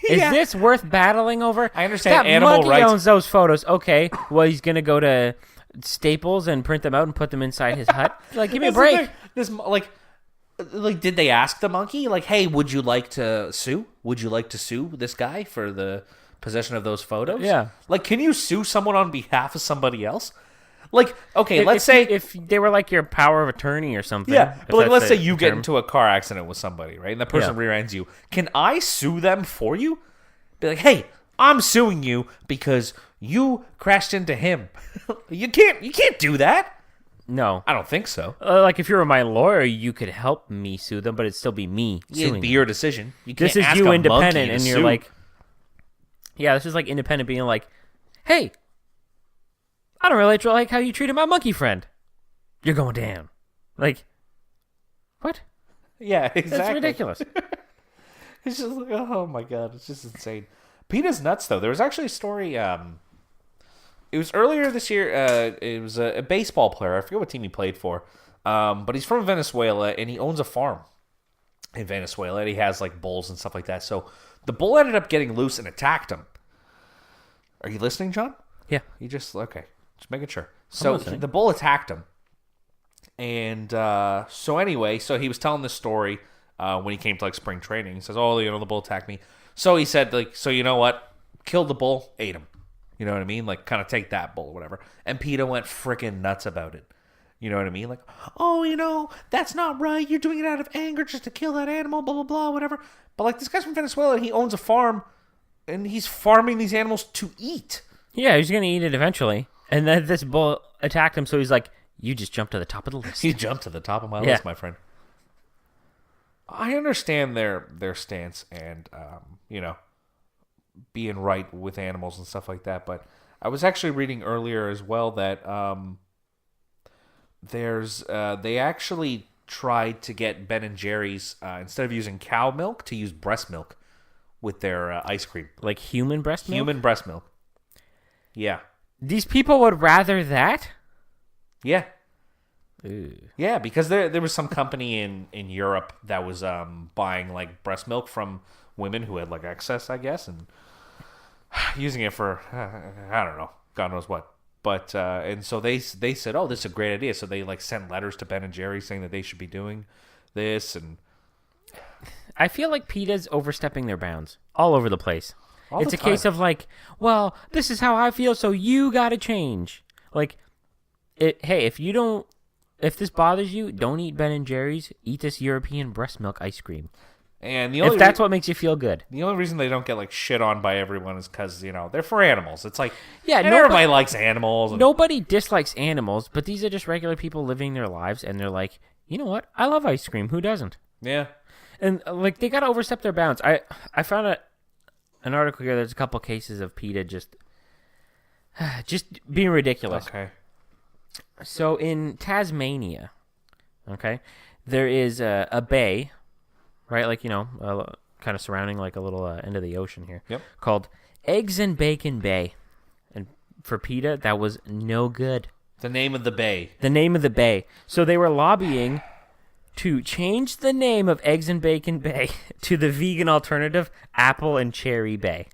Is this worth battling over? I understand that animal monkey rights. owns those photos. Okay, well, he's gonna go to Staples and print them out and put them inside his hut. Like, give me a break. This did they ask the monkey, like, hey, would you like to sue? Would you like to sue this guy for the possession of those photos? Yeah. Like, can you sue someone on behalf of somebody else? Like, okay, let's say if they were like your power of attorney or something. Yeah, but like, let's say you get term. into a car accident with somebody, right? And that person rear-ends you. Can I sue them for you? Be like, hey, I'm suing you because you crashed into him. You can't do that. No, I don't think so. Like, if you were my lawyer, you could help me sue them, but it'd still be me suing It'd be them. your decision. You can't This is ask you a independent, monkey and to you're sue. like, yeah, this is like independent being like, hey, I don't really like how you treated my monkey friend. You're going down. Like, what? Yeah, exactly. That's ridiculous. It's just like, oh my god, it's just insane. PETA's nuts, though. There was actually a story It was earlier this year. It was a baseball player. I forget what team he played for. But he's from Venezuela, and he owns a farm in Venezuela. And he has like bulls and stuff like that. So the bull ended up getting loose and attacked him. Are you listening, John? Yeah. You just okay. Just making sure. So listening. the bull attacked him, and so anyway, so he was telling this story when he came to like spring training. He says, "Oh, the bull attacked me." So he said, like, so you know what? Killed the bull, ate him. You know what I mean? Like, kind of take that bull or whatever. And PETA went freaking nuts about it. You know what I mean? Like, oh, that's not right. You're doing it out of anger just to kill that animal, blah, blah, blah, whatever. But, like, this guy's from Venezuela, and he owns a farm, and he's farming these animals to eat. Yeah, he's going to eat it eventually. And then this bull attacked him, so he's like, you just jumped to the top of the list. He jumped to the top of my list, my friend. I understand their stance and, being right with animals and stuff like that, but I was actually reading earlier as well that they actually tried to get Ben and Jerry's instead of using cow milk to use breast milk with their ice cream. Like human breast milk? Human breast milk. Yeah. These people would rather that? Yeah. Ooh. Yeah, because there was some company in Europe that was buying like breast milk from women who had like excess, I guess, and using it for I don't know, God knows what. But and so they said, "Oh, this is a great idea." So they like sent letters to Ben and Jerry saying that they should be doing this, and I feel like PETA's overstepping their bounds all over the place. It's a case of like, well, this is how I feel, so you got to change. Like, hey, if this bothers you, don't eat Ben and Jerry's. Eat this European breast milk ice cream. And if that's what makes you feel good. The only reason they don't get like shit on by everyone is because they're for animals. It's like everybody likes animals. Nobody dislikes animals, but these are just regular people living their lives, and they're like, you know what? I love ice cream. Who doesn't? Yeah. And like they got to overstep their bounds. I found an article here. There's a couple cases of PETA just being ridiculous. Okay. So in Tasmania, okay, there is a bay. Right, like, kind of surrounding like a little end of the ocean here. Yep. Called Eggs and Bacon Bay. And for PETA, that was no good. The name of the bay. The name of the bay. So they were lobbying to change the name of Eggs and Bacon Bay to the vegan alternative, Apple and Cherry Bay.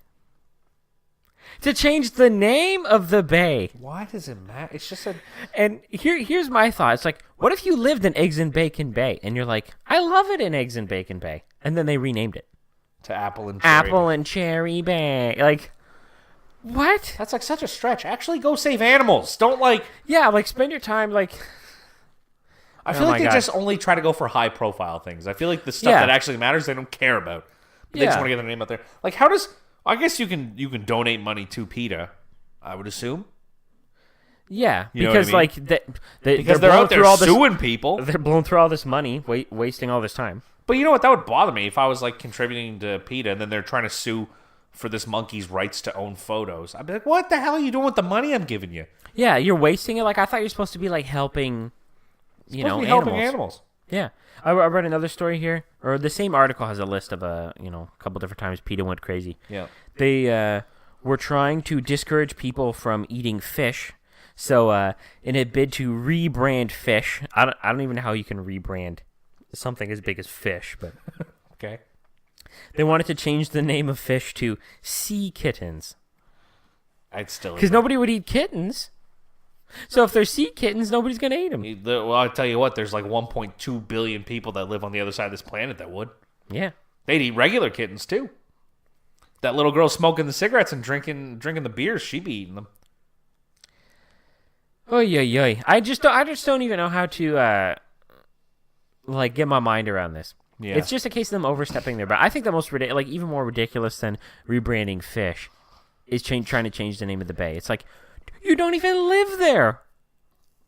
To change the name of the bay. Why does it matter? It's just And here's my thought. It's like, what if you lived in Eggs and Bacon Bay? And you're like, I love it in Eggs and Bacon Bay. And then they renamed it. To Apple and Cherry Apple and Cherry Bay. Like, what? That's like such a stretch. Actually go save animals. Don't like... Yeah, like spend your time like... I feel like they just only try to go for high profile things. I feel like the stuff that actually matters they don't care about. But they just want to get their name out there. Like, how does... I guess you can donate money to PETA, I would assume. Yeah, you know because what I mean? Because they're out there suing people. They're blowing through all this money, wasting all this time. But you know what? That would bother me if I was like contributing to PETA and then they're trying to sue for this monkey's rights to own photos. I'd be like, what the hell are you doing with the money I'm giving you? Yeah, you're wasting it. Like, I thought you're supposed to be like helping, helping animals. Yeah. I read another story here, or the same article has a list of a couple different times PETA went crazy. Yeah. They were trying to discourage people from eating fish. So in a bid to rebrand fish, I don't even know how you can rebrand something as big as fish, but okay. They wanted to change the name of fish to sea kittens. I'd still because nobody would eat kittens. So if they're sea kittens, nobody's gonna eat them. Well, I'll tell you what. There's like 1.2 billion people that live on the other side of this planet that would. Yeah, they'd eat regular kittens too. That little girl smoking the cigarettes and drinking the beers, she'd be eating them. Oh yeah. I just don't even know how to get my mind around this. Yeah. It's just a case of them overstepping their bounds. I think the most even more ridiculous than rebranding fish is trying to change the name of the bay. It's like, you don't even live there.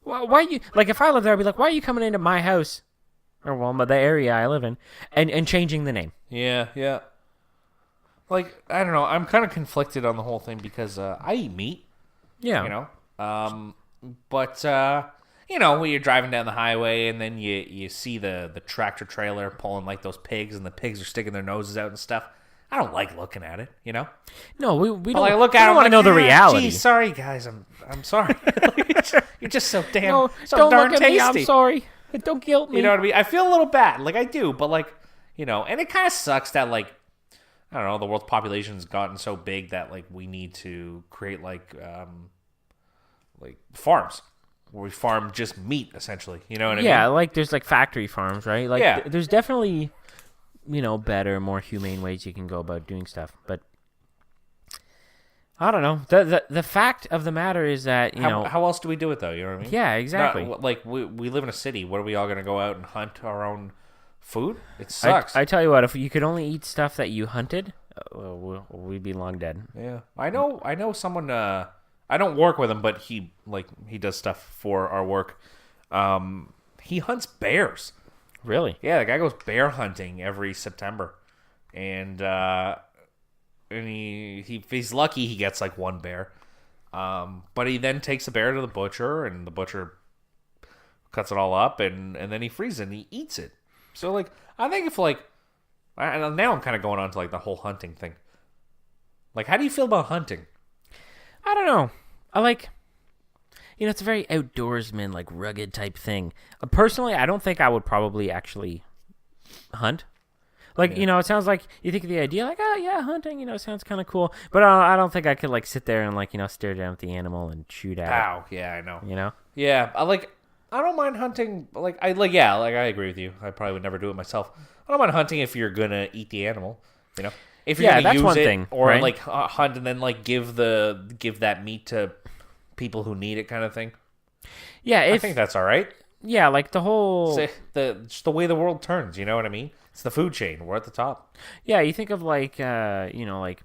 Why you if I lived there, I'd be like, why are you coming into my house, or the area I live in, and changing the name? Yeah. Like, I don't know. I'm kind of conflicted on the whole thing because I eat meat. Yeah. But when you're driving down the highway and then you see the tractor trailer pulling like those pigs and the pigs are sticking their noses out and stuff, I don't like looking at it, you know? No, we But, don't. like, I look we at it, don't I'm want to like, know the "Yeah, reality. Geez, sorry, guys. I'm sorry. You're just so damn, No, so don't darn look at me. tasty. I'm sorry. Don't guilt me. You know what I mean? I feel a little bad. Like, I do, but, like, you know, and it kind of sucks that, like, I don't know, the world's population's gotten so big that, like, we need to create, like farms where we farm just meat, essentially. You know what I mean? Yeah, like there's like factory farms, right? Like Yeah. there's definitely, better, more humane ways you can go about doing stuff. But I don't know. The fact of the matter is that, How else do we do it, though? You know what I mean? Yeah, exactly. Not, like, we live in a city. What are we all going to go out and hunt our own food? It sucks. I tell you what, if you could only eat stuff that you hunted, we'd be long dead. Yeah. I know someone, I don't work with him, but he does stuff for our work. He hunts bears. Really? Yeah, the guy goes bear hunting every September, and if he's lucky, he gets like one bear. But he then takes the bear to the butcher, and the butcher cuts it all up, and then he freezes it and he eats it. So, like, I think now I'm kind of going on to like the whole hunting thing. Like, how do you feel about hunting? I don't know. I like, it's a very outdoorsman, like rugged type thing. Personally, I don't think I would probably actually hunt. Like, it sounds like you think of the idea, like, oh yeah, hunting, sounds kind of cool. But I don't think I could like sit there and like, stare down at the animal and shoot at Ow, yeah, I know. it. Yeah, I don't mind hunting. I agree with you. I probably would never do it myself. I don't mind hunting if you're gonna eat the animal. If you're gonna that's use one it, thing, or right? like hunt and then like give that meat to people who need it, kind of thing. Yeah, I think that's all right. Yeah, like the whole. Just the way the world turns. You know what I mean? It's the food chain. We're at the top. Yeah, you think of like like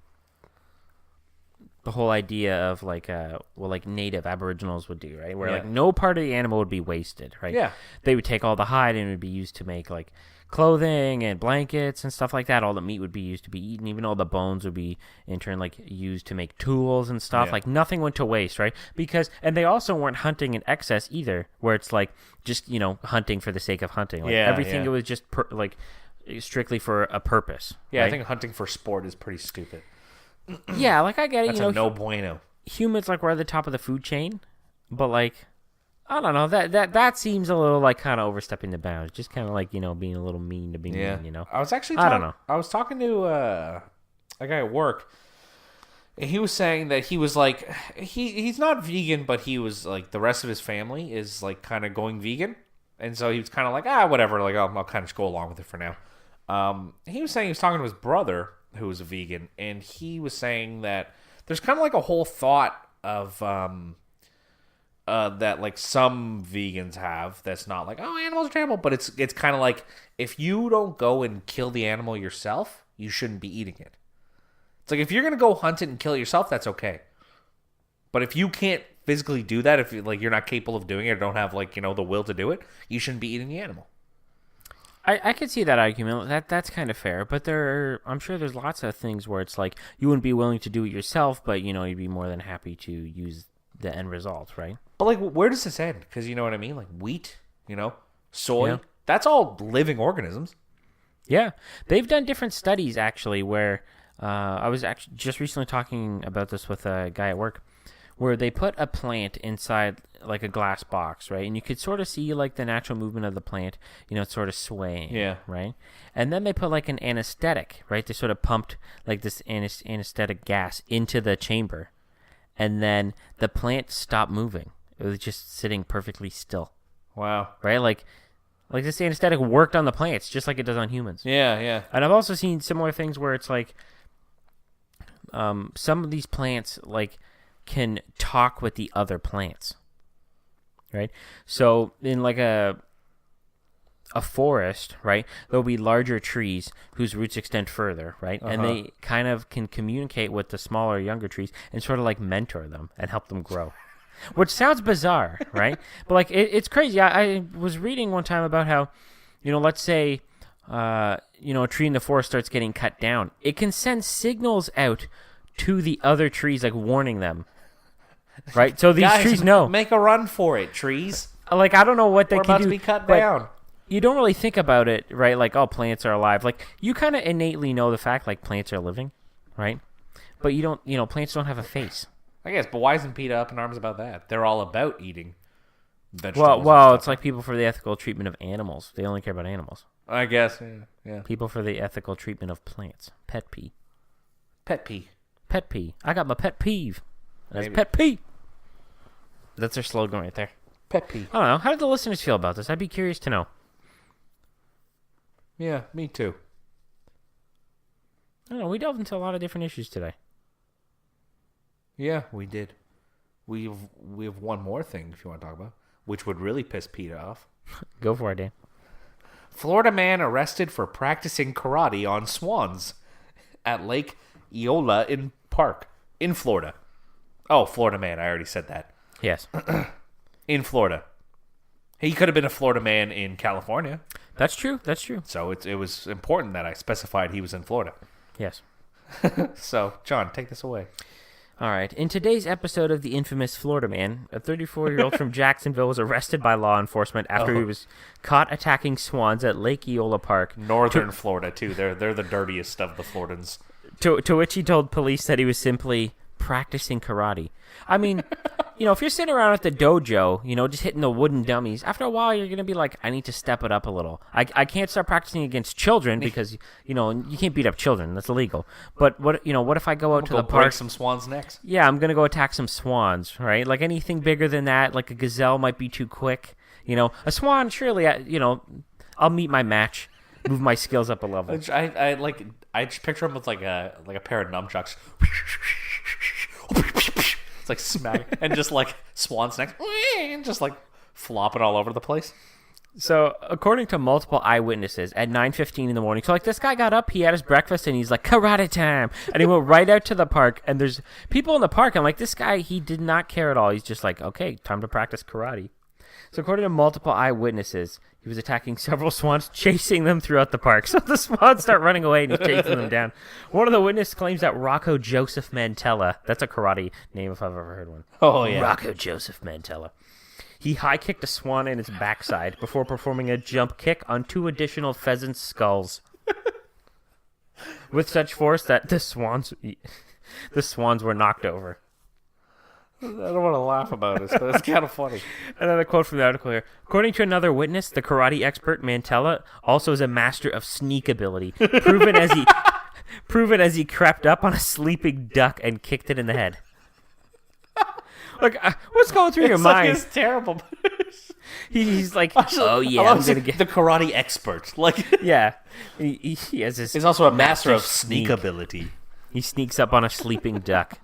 the whole idea of like like native aboriginals would do, right? Where like no part of the animal would be wasted, right? Yeah. They would take all the hide and it would be used to make like clothing and blankets and stuff like that. All the meat would be used to be eaten. Even all the bones would be in turn like used to make tools and stuff. Yeah. Like nothing went to waste, right? And they also weren't hunting in excess either, where it's like just hunting for the sake of hunting. Like everything it was just strictly for a purpose. Yeah, right? I think hunting for sport is pretty stupid. Yeah, like I get it. That's a no bueno. Humans like we're at the top of the food chain, but like I don't know, that seems a little like kind of overstepping the bounds. Just kind of like being a little mean to be mean. I was actually I don't know. I was talking to a guy at work. And he was saying that he was like he's not vegan, but he was like the rest of his family is like kind of going vegan, and so he was kind of like whatever, like I'll kind of just go along with it for now. He was saying he was talking to his brother who was a vegan, and he was saying that there's kind of like a whole thought of that like some vegans have that's not like, oh, animals are terrible, but it's kind of like if you don't go and kill the animal yourself, you shouldn't be eating it. It's like if you're gonna go hunt it and kill it yourself, that's okay. But if you can't physically do that, if you're not capable of doing it or don't have like the will to do it, you shouldn't be eating the animal. I could see that argument. That's kind of fair, but I'm sure there's lots of things where it's like you wouldn't be willing to do it yourself, but you'd be more than happy to use the end result, right? But like, where does this end? Because you know what I mean, like wheat, soy, that's all living organisms. Yeah, they've done different studies actually where I was actually just recently talking about this with a guy at work, where they put a plant inside like a glass box, right? And you could sort of see like the natural movement of the plant, it's sort of swaying, right? And then they put like an anesthetic, right? They sort of pumped like this anesthetic gas into the chamber, and then the plant stopped moving. It was just sitting perfectly still. Wow. Right? Like this anesthetic worked on the plants just like it does on humans. Yeah, yeah. And I've also seen similar things where it's like some of these plants like can talk with the other plants, right? So in like a forest, right, there'll be larger trees whose roots extend further, right? And they kind of can communicate with the smaller, younger trees and sort of like mentor them and help them grow, which sounds bizarre, right? But like it's crazy. I was reading one time about how, let's say, a tree in the forest starts getting cut down. It can send signals out to the other trees, like warning them. Right, so these Guys, trees know. Make a run for it, trees. Like I don't know what they We're can about do. to be cut down. you don't really think about it, right? Like, oh, plants are alive. Like, you kind of innately know the fact, like, plants are living, right? But you don't, plants don't have a face. I guess, but why isn't PETA up in arms about that? They're all about eating vegetables. Well, it's like people for the ethical treatment of animals. They only care about animals. I guess, yeah. People for the ethical treatment of plants. Pet peeve. Pet peeve. Pet peeve. I got my pet peeve. That's Maybe. pet peeve. That's their slogan right there. Pet peeve. I don't know. How did the listeners feel about this? I'd be curious to know. Yeah, me too. I don't know. We delved into a lot of different issues today. Yeah, we did. We have one more thing if you want to talk about, which would really piss PETA off. Go for it, Dan. Florida man arrested for practicing karate on swans at Lake Eola in Florida. Oh, Florida man. I already said that. Yes. In Florida. He could have been a Florida man in California. That's true. That's true. So it was important that I specified he was in Florida. Yes. So, John, take this away. All right. In today's episode of the infamous Florida Man, a 34-year-old from Jacksonville was arrested by law enforcement after he was caught attacking swans at Lake Eola Park. Northern Florida, too. They're the dirtiest of the Floridans. To which he told police that he was simply practicing karate. I mean, if you're sitting around at the dojo, just hitting the wooden dummies, after a while you're going to be like, I need to step it up a little. I can't start practicing against children because, you can't beat up children. That's illegal. But what if I go out to the park? Break some swans' necks. Yeah, I'm going to go attack some swans, right? Like anything bigger than that, like a gazelle might be too quick. A swan, surely, I'll meet my match, move my skills up a level. I just picture him with like a pair of nunchucks. It's like smack and just like swan's necks, and just like flopping all over the place. So, according to multiple eyewitnesses, at 9:15 in the morning, so like this guy got up, he had his breakfast, and he's like, karate time, and he went right out to the park, and there's people in the park, and like this guy, he did not care at all. He's just like, okay, time to practice karate. So, according to multiple eyewitnesses, he was attacking several swans, chasing them throughout the park. So the swans start running away, and he's chasing them down. One of the witnesses claims that Rocco Joseph Mantella, that's a karate name if I've ever heard one. Oh, yeah. Rocco Joseph Mantella. He high-kicked a swan in its backside before performing a jump kick on 2 additional pheasants' skulls. With such force that the swans were knocked over. I don't want to laugh about it, but it's kind of funny. Another quote from the article here. According to another witness, the karate expert Mantella also is a master of sneak ability, proven as he crept up on a sleeping duck and kicked it in the head. Like, what's going through your mind? It's terrible. He's like, oh yeah, I'm gonna get the karate expert. Like, yeah, he has this. He's also a master of sneak ability. He sneaks up on a sleeping duck.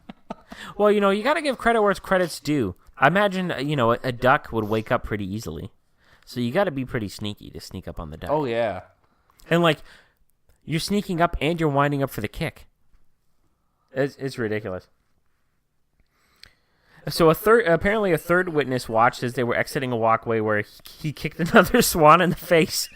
Well, you got to give credit where it's credit's due. I imagine, a duck would wake up pretty easily. So you got to be pretty sneaky to sneak up on the duck. Oh, yeah. And, like, you're sneaking up and you're winding up for the kick. It's ridiculous. So apparently a third witness watched as they were exiting a walkway where he kicked another swan in the face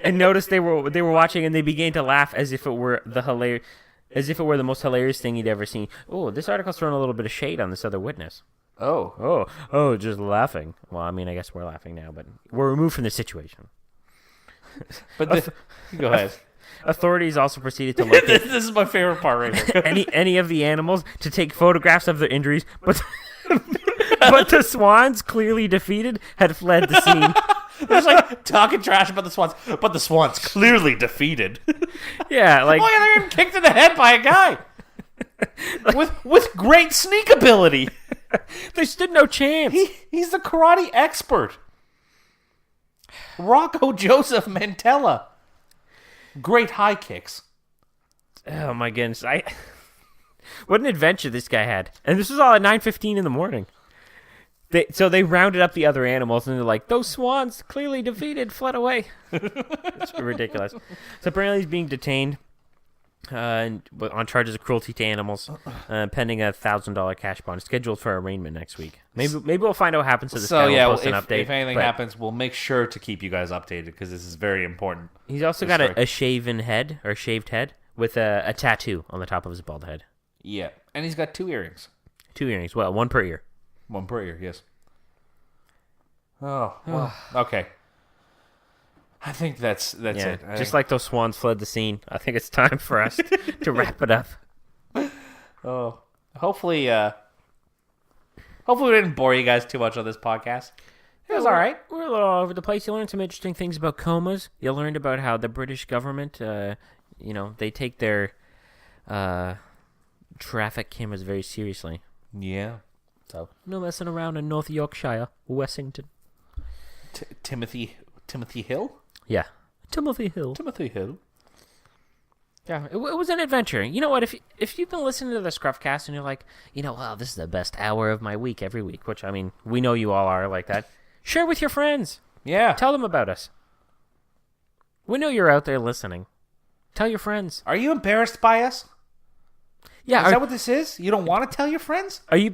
and noticed they were watching, and they began to laugh as if it were the most hilarious thing he'd ever seen. Oh, this article's throwing a little bit of shade on this other witness. Oh, just laughing. Well, I mean, I guess we're laughing now, but we're removed from the situation. But go ahead. Authorities also proceeded to locate This is my favorite part right here. any of the animals to take photographs of their injuries, but but the swans, clearly defeated, had fled the scene. There's like talking trash about the swans, but the swans clearly defeated. Yeah, like, look, they're getting kicked in the head by a guy with great sneak ability. They stood no chance. He's the karate expert. Rocco Joseph Mantella. Great high kicks. Oh my goodness! What an adventure this guy had, and this was all at 9:15 in the morning. So they rounded up the other animals, and they're like, those swans, clearly defeated, fled away. It's ridiculous. So apparently he's being detained on charges of cruelty to animals, pending a $1,000 cash bond, scheduled for arraignment next week. Maybe we'll find out what happens to this guy. We'll post an update. If anything happens, we'll make sure to keep you guys updated, because this is very important. He's also got a shaven head, or shaved head, with a tattoo on the top of his bald head. Yeah, and he's got 2 earrings. 2 earrings, well, 1 per ear. 1 per ear, yes. Oh, well, okay. I think that's it. Just like those swans fled the scene, I think it's time for us to wrap it up. Oh, hopefully we didn't bore you guys too much on this podcast. It was all right. We're a little all over the place. You learned some interesting things about Comas. You learned about how the British government, they take their traffic cameras very seriously. Yeah. So no messing around in North Yorkshire, Wessington. Timothy Hill? Yeah. Timothy Hill. Yeah, it was an adventure. You know what? If you've been listening to the ScruffCast and you're like, wow, this is the best hour of my week every week, which, I mean, we know you all are like that, share with your friends. Yeah. Tell them about us. We know you're out there listening. Tell your friends. Are you embarrassed by us? Yeah. Is that what this is? You don't want to tell your friends? Are you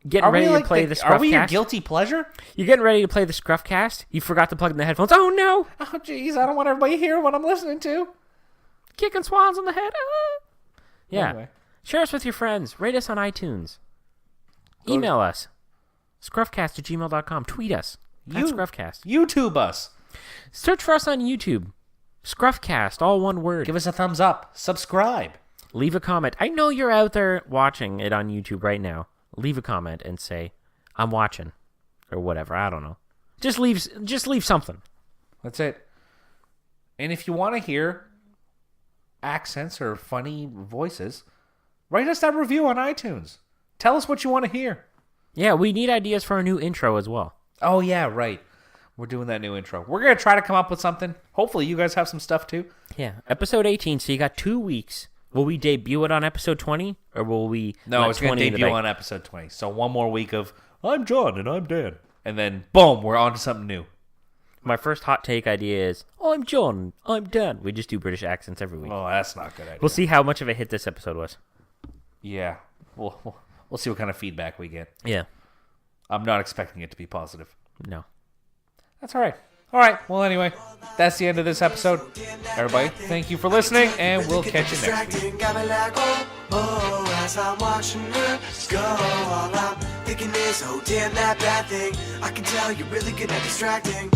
getting ready to play the ScruffCast? Are we your guilty pleasure? You're getting ready to play the ScruffCast? You forgot to plug in the headphones. Oh, no. Oh, jeez. I don't want everybody to hear what I'm listening to. Kicking swans on the head. Yeah. Anyway. Share us with your friends. Rate us on iTunes. Email us. Scruffcast@gmail.com. Tweet us. At Scruffcast. YouTube us. Search for us on YouTube. Scruffcast, all one word. Give us a thumbs up. Subscribe. Leave a comment. I know you're out there watching it on YouTube right now. Leave a comment and say, I'm watching. Or whatever. I don't know. Just leave something. That's it. And if you want to hear accents or funny voices, write us that review on iTunes. Tell us what you want to hear. Yeah, we need ideas for our new intro as well. Oh, yeah, right. We're doing that new intro. We're going to try to come up with something. Hopefully you guys have some stuff too. Yeah, episode 18, so you got 2 weeks. Will we debut it on episode 20? Or will we... No, it's going to debut on episode 20. So one more week of, I'm Jon and I'm Dan. And then, boom, we're on to something new. My first hot take idea is, I'm Jon, I'm Dan. We just do British accents every week. Oh, that's not a good idea. We'll see how much of a hit this episode was. Yeah. We'll see what kind of feedback we get. Yeah. I'm not expecting it to be positive. No. That's all right. All right. Well, anyway, that's the end of this episode. Everybody, thank you for listening, and we'll catch you next week. Got me like, oh, as I'm watching her go. All I'm thinking is, oh, damn, that bad thing. I can tell you're really good at distracting.